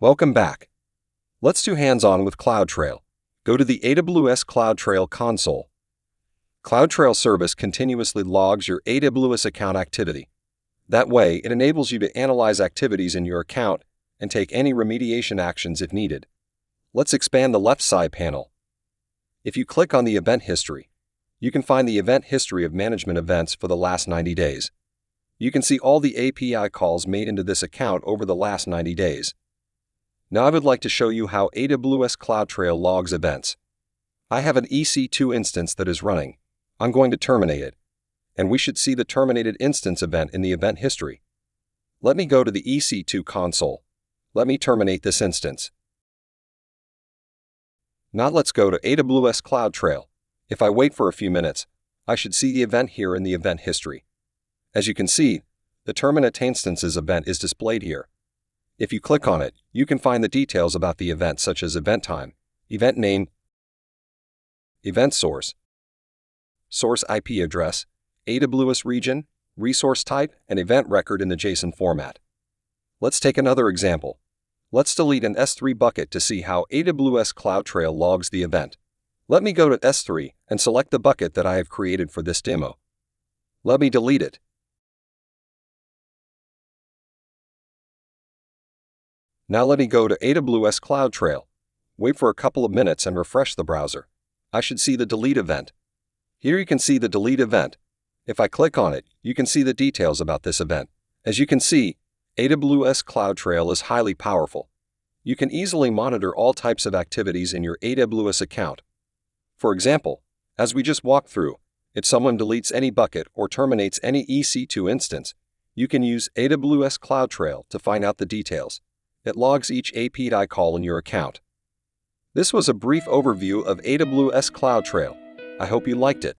Welcome back. Let's do hands-on with CloudTrail. Go to the AWS CloudTrail console. CloudTrail service continuously logs your AWS account activity. That way, it enables you to analyze activities in your account and take any remediation actions if needed. Let's expand the left side panel. If you click on the event history, you can find the event history of management events for the last 90 days. You can see all the API calls made into this account over the last 90 days. Now I would like to show you how AWS CloudTrail logs events. I have an EC2 instance that is running. I'm going to terminate it, and we should see the terminated instance event in the event history. Let me go to the EC2 console. Let me terminate this instance. Now let's go to AWS CloudTrail. If I wait for a few minutes, I should see the event here in the event history. As you can see, the terminate instances event is displayed here. If you click on it, you can find the details about the event such as event time, event name, event source, source IP address, AWS region, resource type, and event record in the JSON format. Let's take another example. Let's delete an S3 bucket to see how AWS CloudTrail logs the event. Let me go to S3 and select the bucket that I have created for this demo. Let me delete it. Now let me go to AWS CloudTrail. Wait for a couple of minutes and refresh the browser. I should see the delete event. Here you can see the delete event. If I click on it, you can see the details about this event. As you can see, AWS CloudTrail is highly powerful. You can easily monitor all types of activities in your AWS account. For example, as we just walked through, if someone deletes any bucket or terminates any EC2 instance, you can use AWS CloudTrail to find out the details. It logs each API call in your account. This was a brief overview of AWS CloudTrail. I hope you liked it.